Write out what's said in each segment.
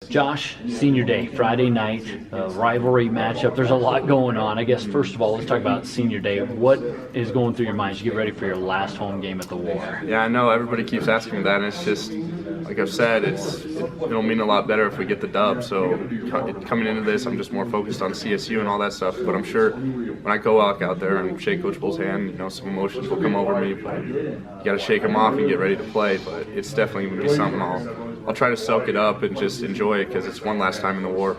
Josh, senior day, Friday night, rivalry matchup. There's a lot going on. I guess, first of all, let's talk about senior day. What is going through your mind as you get ready for your last home game at the War? Yeah, I know everybody keeps asking me that, and it's just, like I've said, it'll mean a lot better if we get the dub. So coming into this, I'm just more focused on CSU and all that stuff. But I'm sure when I go out there and shake Coach Bull's hand, some emotions will come over me. But you got to shake them off and get ready to play. But it's definitely going to be something I'll try to soak it up and just enjoy it because it's one last time in the War.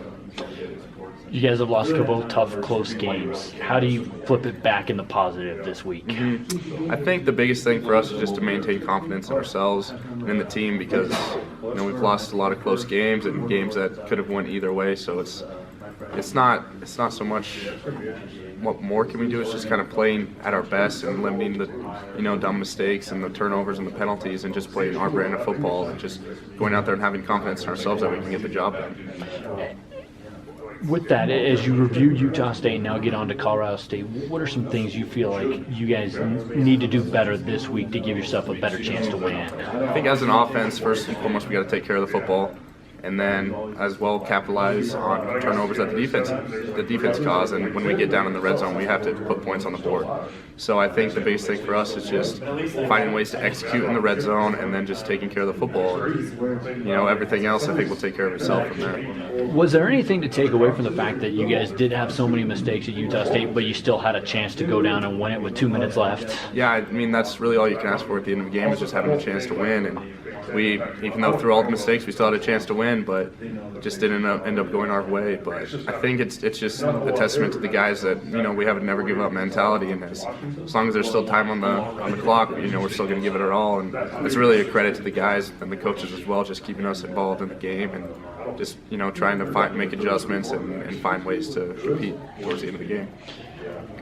You guys have lost a couple of tough, close games. How do you flip it back in the positive this week? I think the biggest thing for us is just to maintain confidence in ourselves and in the team because we've lost a lot of close games and games that could have went either way. So it's not so much what more can we do. It's just kind of playing at our best and limiting the dumb mistakes and the turnovers and the penalties and just playing our brand of football and just going out there and having confidence in ourselves that we can get the job done. With that, as you review Utah State and now get on to Colorado State, what are some things you feel like you guys need to do better this week to give yourself a better chance to win? I think as an offense, first and foremost, we got to take care of the football, and then as well capitalize on turnovers that the defense cause. And when we get down in the red zone, we have to put points on the board. So I think the biggest thing for us is just finding ways to execute in the red zone and then just taking care of the football. And, everything else I think will take care of itself from there. Was there anything to take away from the fact that you guys did have so many mistakes at Utah State, but you still had a chance to go down and win it with 2 minutes left? Yeah, I mean, that's really all you can ask for at the end of the game is just having a chance to win. And we, even though through all the mistakes, we still had a chance to win, but just didn't end up going our way. But I think it's just a testament to the guys that we have a never give up mentality, and as long as there's still time on the clock, we're still going to give it our all. And it's really a credit to the guys and the coaches as well, just keeping us involved in the game and just trying to make adjustments and find ways to compete towards the end of the game.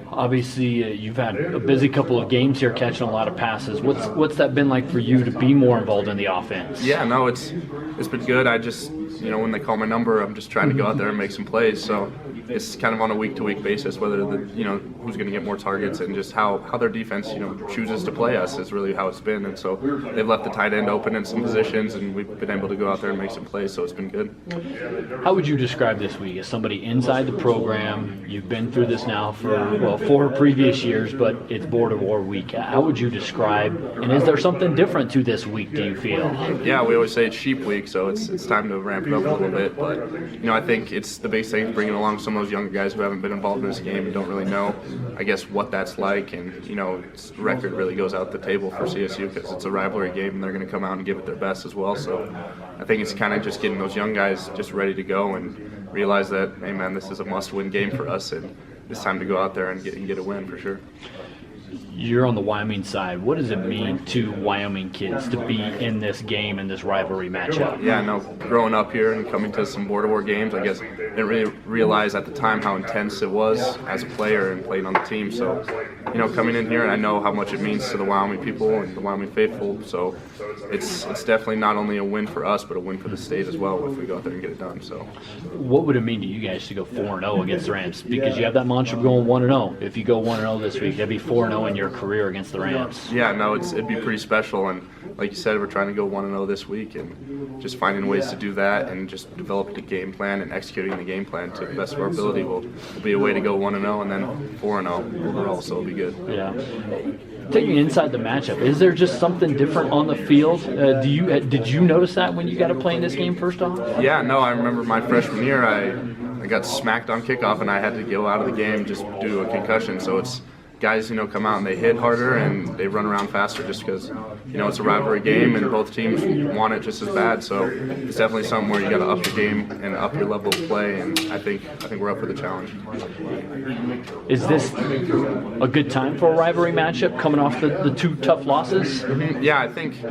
Obviously, you've had a busy couple of games here, catching a lot of passes. What's that been like for you to be more involved in the offense? Yeah, no, it's been good. I just when they call my number, I'm just trying to go out there and make some plays. So it's kind of on a week-to-week basis whether who's going to get more targets and just how their defense chooses to play us is really how it's been. And so they've left the tight end open in some positions, and we've been able to go out there and make some plays. So it's been good. How would you describe this week as somebody inside the program? You've been through this now for 4 previous years, but it's Border War week. How would you describe, and is there something different to this week, do you feel? Yeah, we always say it's sheep week, so it's time to ramp it up a little bit. But I think it's the biggest thing, bringing along some of those younger guys who haven't been involved in this game and don't really know, I guess, what that's like. And its record really goes out the table for CSU because it's a rivalry game and they're going to come out and give it their best as well. So I think it's kind of just getting those young guys just ready to go and realize that, hey man, this is a must-win game for us, and it's time to go out there and get a win for sure. You're on the Wyoming side. What does it mean to Wyoming kids to be in this game, in this rivalry matchup? Yeah, no, growing up here and coming to some Border War games, I guess I didn't really realize at the time how intense it was as a player and playing on the team. So, coming in here, and I know how much it means to the Wyoming people and the Wyoming faithful. So it's definitely not only a win for us, but a win for the state as well if we go out there and get it done. So, what would it mean to you guys to go 4-0 against the Rams? Because you have that mantra of going 1-0. If you go 1-0 this week, that'd be 4-0 in your career against the Rams. Yeah, no, it'd be pretty special, and like you said, we're trying to go 1-0 this week, and just finding ways to do that and just developing the game plan and executing the game plan to the best of our ability will be a way to go 1-0 and then 4-0 overall, so it'll be good. Yeah. Taking inside the matchup, is there just something different on the field? Did you notice that when you got to play in this game first off? Yeah, no, I remember my freshman year, I got smacked on kickoff and I had to go out of the game just due to a concussion, so it's guys, come out and they hit harder and they run around faster just because, it's a rivalry game and both teams want it just as bad. So it's definitely something where you got to up your game and up your level of play, and I think we're up for the challenge. Is this a good time for a rivalry matchup coming off the 2 tough losses? Mm-hmm. Yeah, I think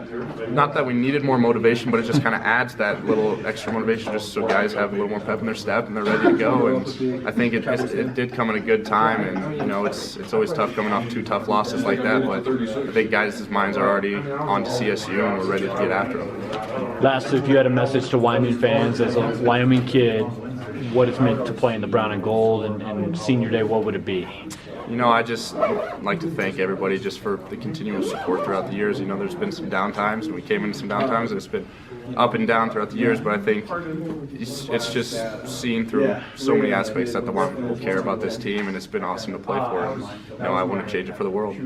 not that we needed more motivation, but it just kind of adds that little extra motivation just so guys have a little more pep in their step and they're ready to go. And I think it did come at a good time, and it's always tough coming off 2 tough losses like that, but I think guys' minds are already on to CSU and we're ready to get after them. Lastly, if you had a message to Wyoming fans as a Wyoming kid, what it's meant to play in the brown and gold and senior day, what would it be? I just like to thank everybody just for the continual support throughout the years. There's been some downtimes, and we came into some downtimes, and it's been up and down throughout the years, but I think it's just seen through so many aspects that the Wyoming people care about this team, and it's been awesome to play for. And, I wouldn't change it for the world.